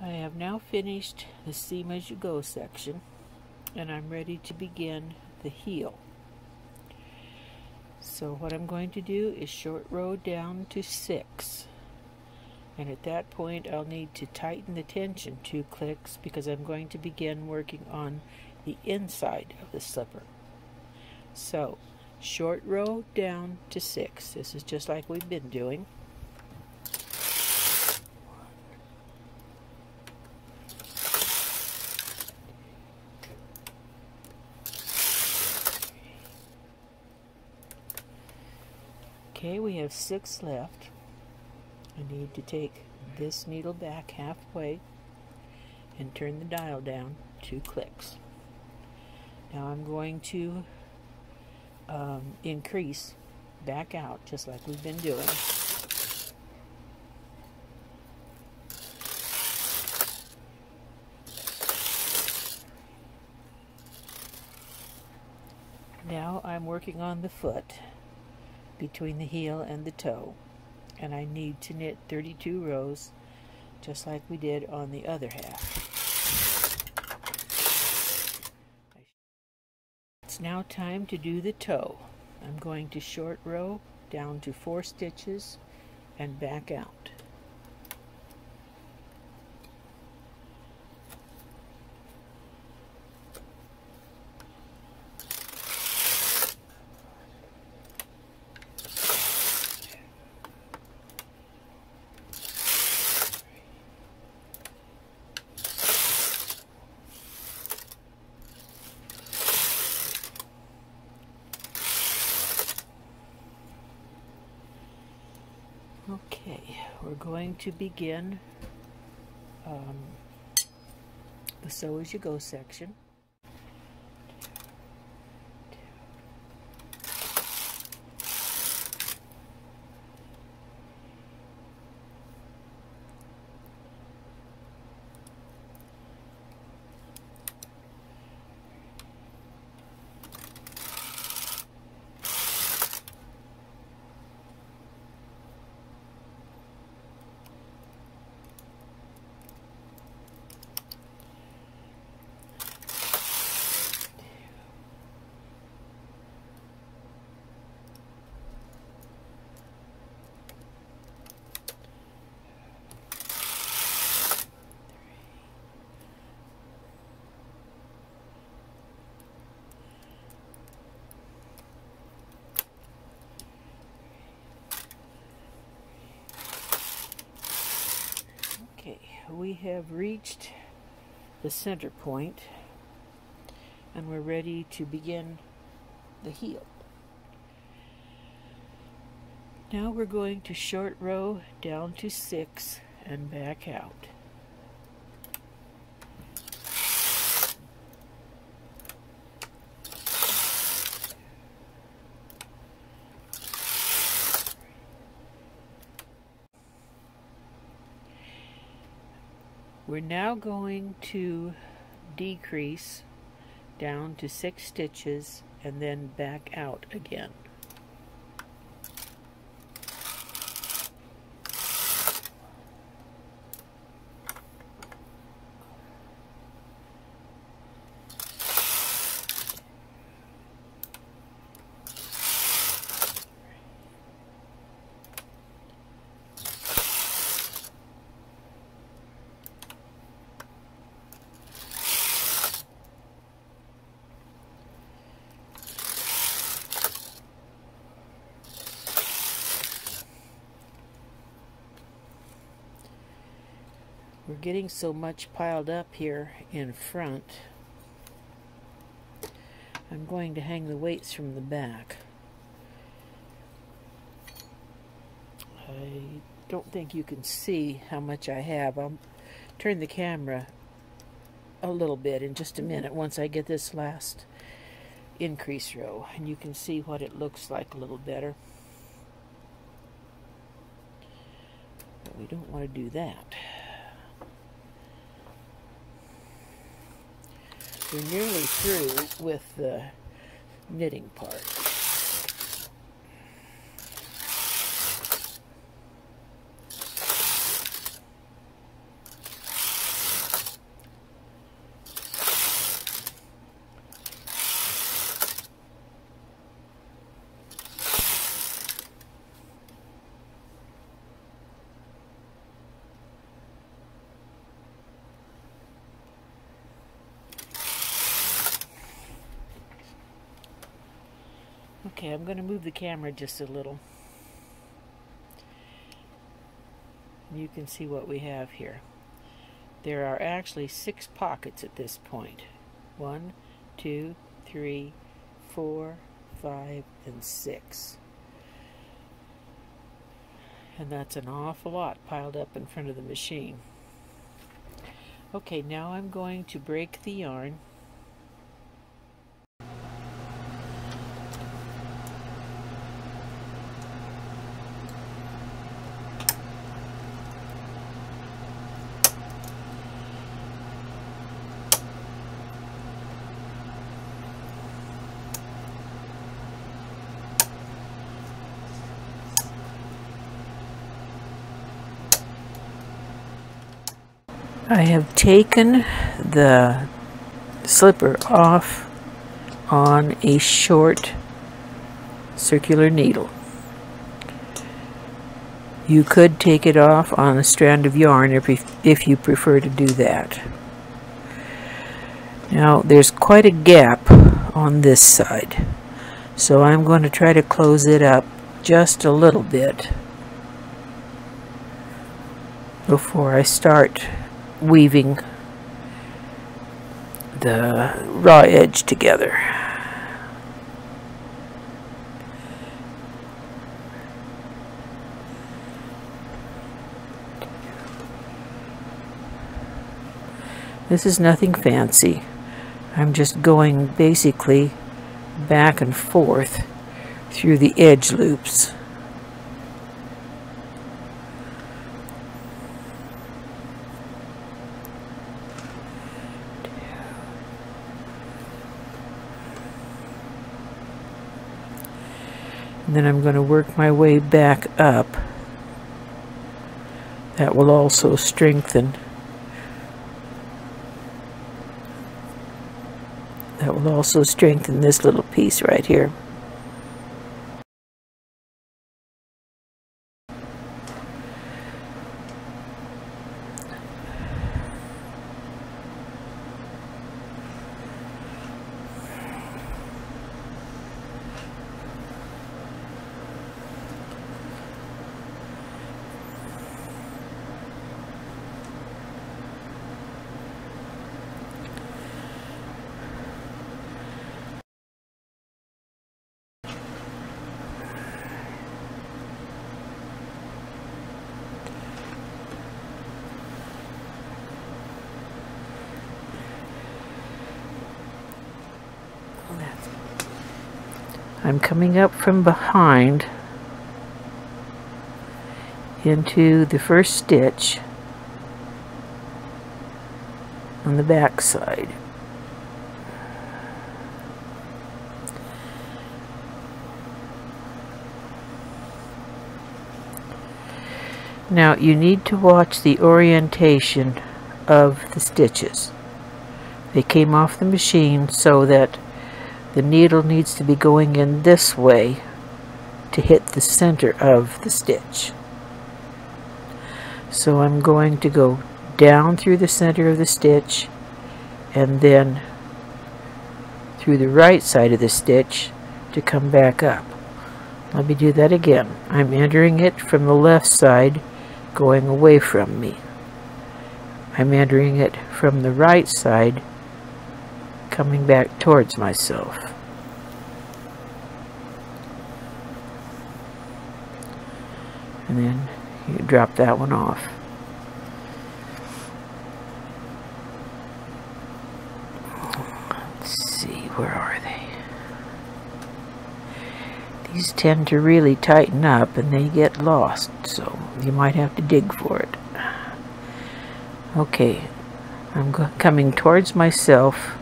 I have now finished the seam as you go section, and I'm ready to begin the heel. So what I'm going to do is short row down to 6, and at that point I'll need to tighten the tension 2 clicks because I'm going to begin working on the inside of the slipper. So short row down to 6. This is just like we've been doing. Okay, we have 6 left. I need to take this needle back halfway and turn the dial down 2 clicks. Now I'm going to increase back out just like we've been doing. Now I'm working on the foot between the heel and the toe, and I need to knit 32 rows just like we did on the other half. It's now time to do the toe. I'm going to short row down to 4 stitches and back out. Okay, we're going to begin the sew as you go section. Okay, we have reached the center point and we're ready to begin the heel. Now we're going to short row down to 6 and back out. We're now going to decrease down to 6 stitches and then back out again. We're getting so much piled up here in front. I'm going to hang the weights from the back. I don't think you can see how much I have. I'll turn the camera a little bit in just a minute once I get this last increase row, and you can see what it looks like a little better. But we don't want to do that. We're nearly through with the knitting part. Okay, I'm going to move the camera just a little. You can see what we have here. There are actually 6 pockets at this point. 1, 2, 3, 4, 5, and 6. And that's an awful lot piled up in front of the machine. Okay, now I'm going to break the yarn. I have taken the slipper off on a short circular needle. You could take it off on a strand of yarn if you prefer to do that. Now there's quite a gap on this side, so I'm going to try to close it up just a little bit before I start weaving the raw edge together. This is nothing fancy. I'm just going basically back and forth through the edge loops. And then I'm going to work my way back up. That will also strengthen. That will also strengthen this little piece right here. I'm coming up from behind into the first stitch on the back side. Now you need to watch the orientation of the stitches. They came off the machine so that the needle needs to be going in this way to hit the center of the stitch. So I'm going to go down through the center of the stitch and then through the right side of the stitch to come back up. Let me do that again. I'm entering it from the left side, going away from me. I'm entering it from the right side, coming back towards myself. And then you drop that one off. Let's see, where are they? These tend to really tighten up and they get lost, so you might have to dig for it. Okay, I'm coming towards myself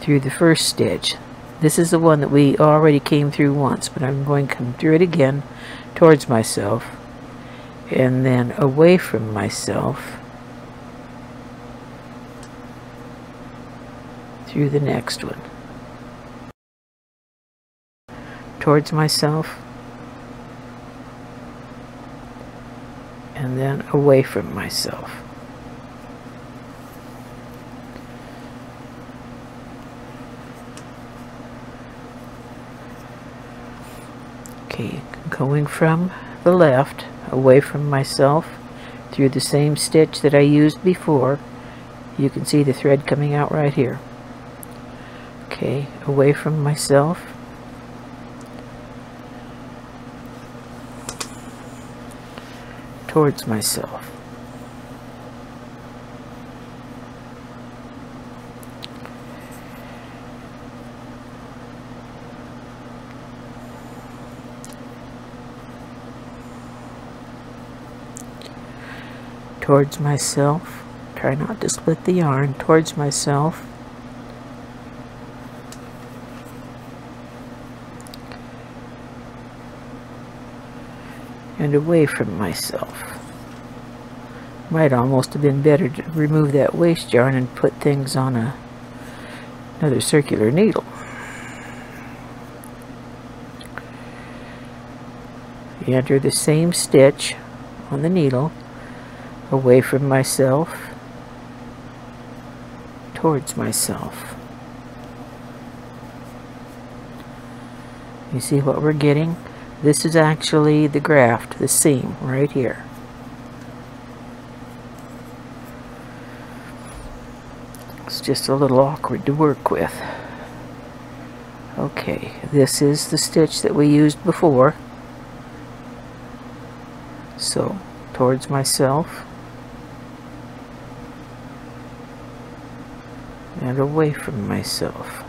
through the first stitch. This is the one that we already came through once, but I'm going to come through it again towards myself and then away from myself through the next one. Towards myself and then away from myself. Okay, going from the left, away from myself, through the same stitch that I used before. You can see the thread coming out right here. Okay, away from myself, towards myself. Towards myself. Try not to split the yarn. Towards myself. And away from myself. Might almost have been better to remove that waste yarn and put things on another circular needle. You enter the same stitch on the needle, away from myself, towards myself. You see what we're getting? This is actually the graft, the seam, right here. It's just a little awkward to work with. Okay, this is the stitch that we used before. So, towards myself and away from myself.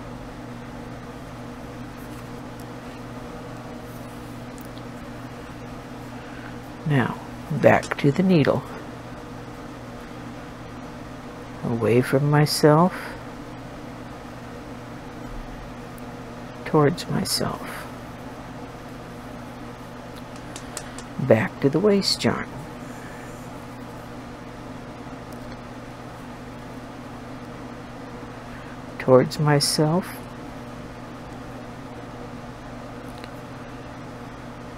Now, back to the needle. Away from myself, towards myself. Back to the waste yarn. Towards myself,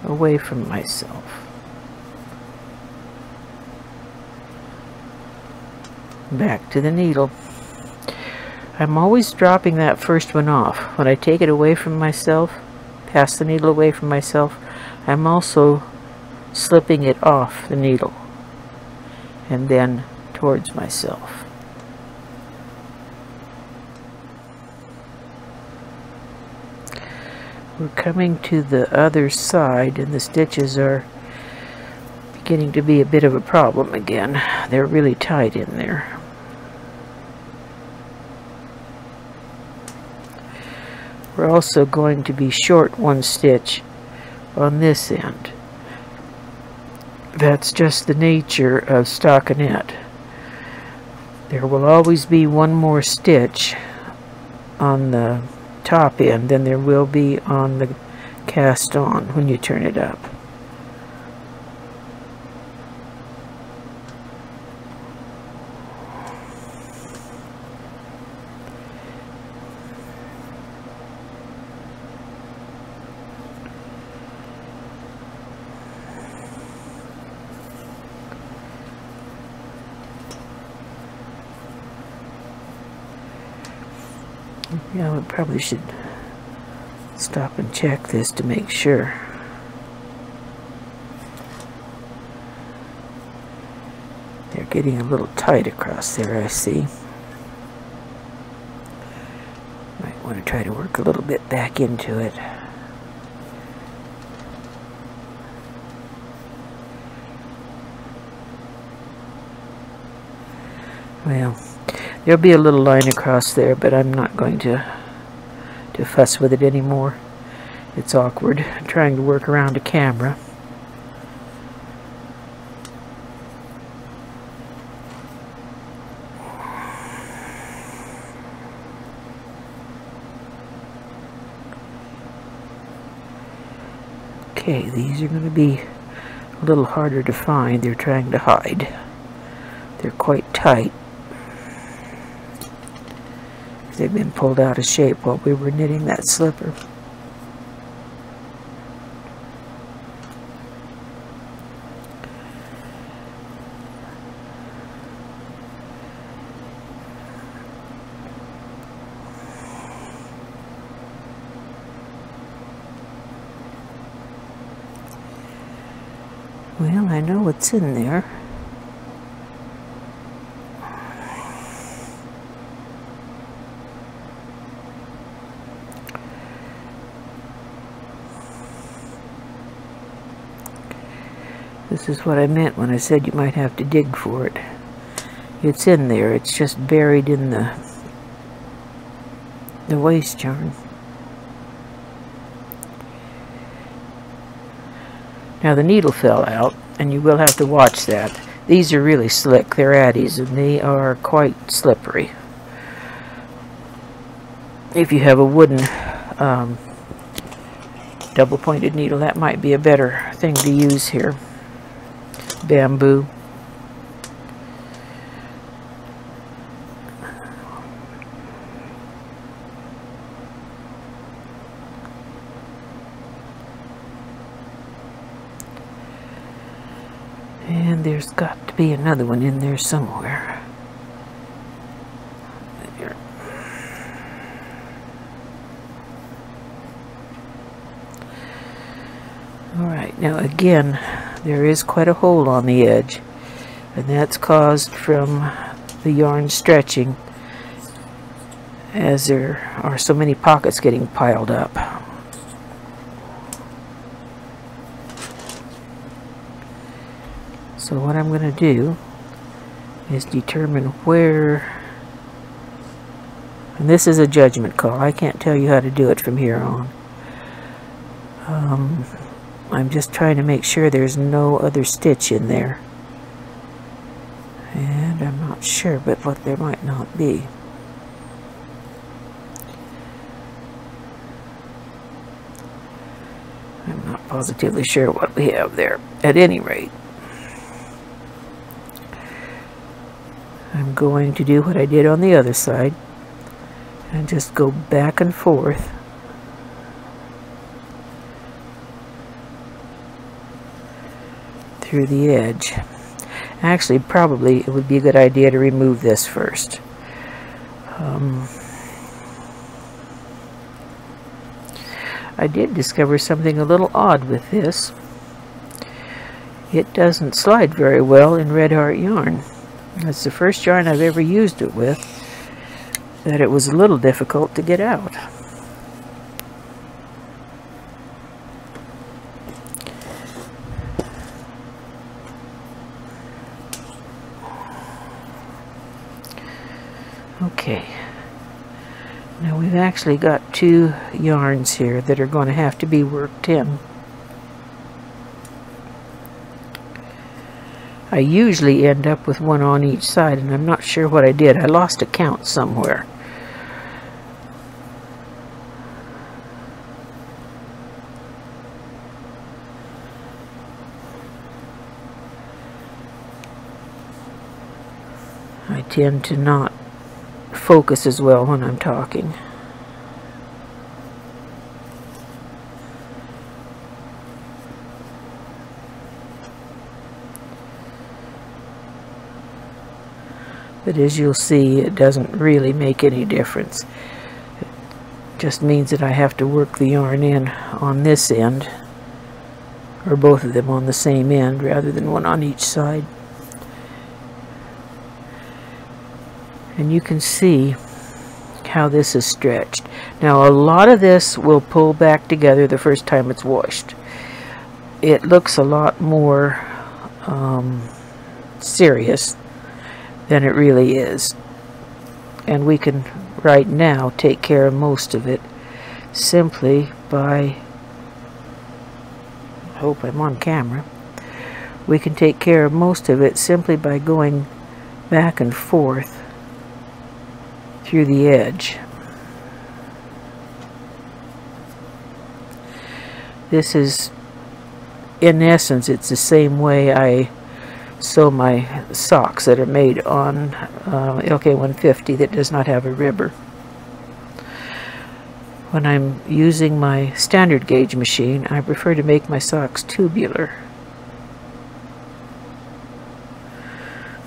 away from myself. Back to the needle. I'm always dropping that first one off. When I take it away from myself, pass the needle away from myself, I'm also slipping it off the needle and then towards myself. We're coming to the other side and the stitches are beginning to be a bit of a problem again. They're really tight in there. We're also going to be short one stitch on this end. That's just the nature of stockinette. There will always be one more stitch on the top end than there will be on the cast on when you turn it up. Yeah, we probably should stop and check this to make sure. They're getting a little tight across there, I see. Might want to try to work a little bit back into it. Well, there'll be a little line across there, but I'm not going to fuss with it anymore. It's awkward trying to work around a camera. Okay, these are going to be a little harder to find. They're trying to hide. They're quite tight. They've been pulled out of shape while we were knitting that slipper. Well, I know what's in there. This is what I meant when I said you might have to dig for it. It's in there. It's just buried in the waste yarn. Now the needle fell out, and you will have to watch that. These are really slick. They're addies, and they are quite slippery. If you have a wooden double-pointed needle, that might be a better thing to use here. Bamboo. And there's got to be another one in there somewhere. There. Alright, now again, there is quite a hole on the edge, and that's caused from the yarn stretching as there are so many pockets getting piled up. So what I'm going to do is determine where, and this is a judgment call. I can't tell you how to do it from here on. I'm just trying to make sure there's no other stitch in there. And I'm not sure, but what there might not be. I'm not positively sure what we have there. At any rate, I'm going to do what I did on the other side and just go back and forth through the edge. Actually, probably it would be a good idea to remove this first. I did discover something a little odd with this. It doesn't slide very well in Red Heart yarn. That's the first yarn I've ever used it with that it was a little difficult to get out. Okay, now we've actually got two yarns here that are going to have to be worked in. I usually end up with one on each side, and I'm not sure what I did. I lost a count somewhere. I tend to not focus as well when I'm talking. But as you'll see, it doesn't really make any difference. It just means that I have to work the yarn in on this end, or both of them on the same end rather than one on each side. And you can see how this is stretched. Now a lot of this will pull back together the first time it's washed. It looks a lot more serious than it really is. And we can right now take care of most of it simply by, I hope I'm on camera, we can take care of most of it simply by going back and forth through the edge. This is, in essence, it's the same way I sew my socks that are made on LK150 that does not have a ribber. When I'm using my standard gauge machine, I prefer to make my socks tubular.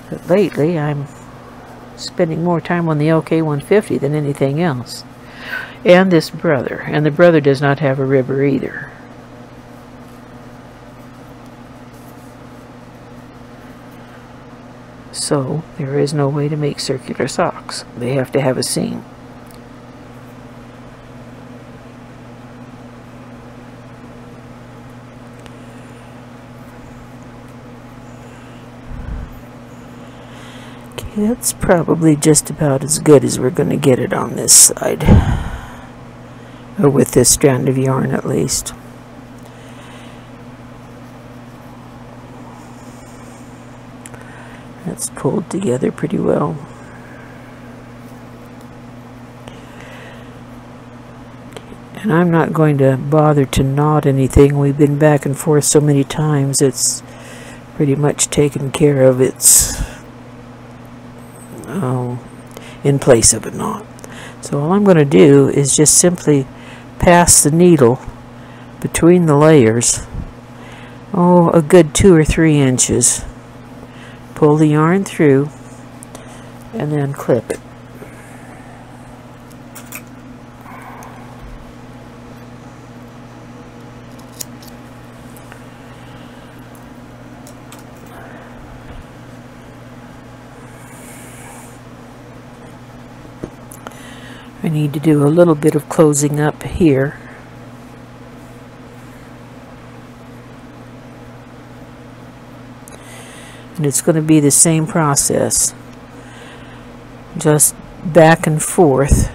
But lately, I'm spending more time on the LK150 than anything else. And this brother. And the brother does not have a ribber either. So there is no way to make circular socks. They have to have a seam. Okay, that's probably just about as good as we're going to get it on this side. Or with this strand of yarn at least. That's pulled together pretty well. And I'm not going to bother to knot anything. We've been back and forth so many times, it's pretty much taken care of. It's in place of a knot. So all I'm going to do is just simply pass the needle between the layers, a good 2 or 3 inches. Pull the yarn through and then clip it. I need to do a little bit of closing up here. And it's going to be the same process, just back and forth,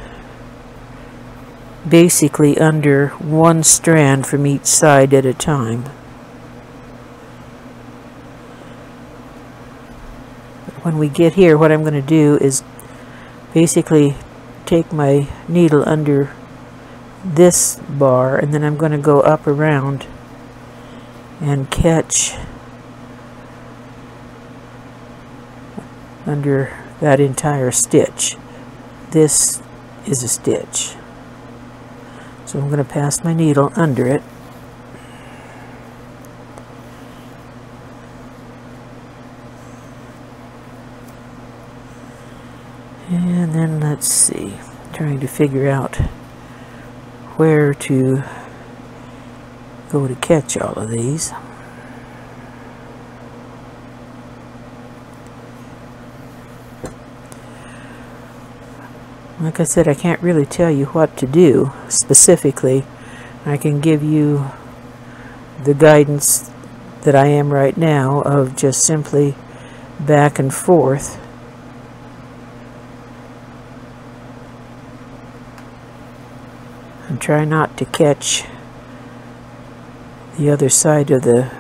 basically under one strand from each side at a time. When we get here, what I'm going to do is basically take my needle under this bar, and then I'm going to go up around and catch under that entire stitch. This is a stitch. So I'm going to pass my needle under it. And then let's see, trying to figure out where to go to catch all of these. Like I said, I can't really tell you what to do specifically. I can give you the guidance that I am right now of just simply back and forth. And try not to catch the other side of the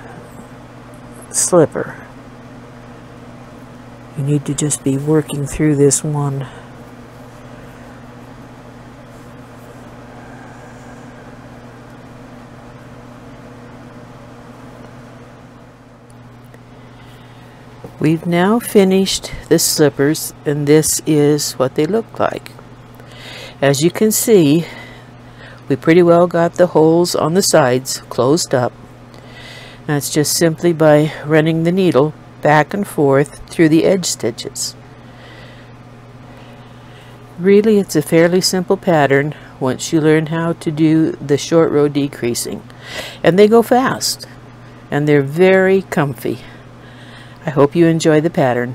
slipper. You need to just be working through this one. We've now finished the slippers, and this is what they look like. As you can see, we pretty well got the holes on the sides closed up. That's just simply by running the needle back and forth through the edge stitches. Really, it's a fairly simple pattern once you learn how to do the short row decreasing. And they go fast, and they're very comfy. I hope you enjoy the pattern.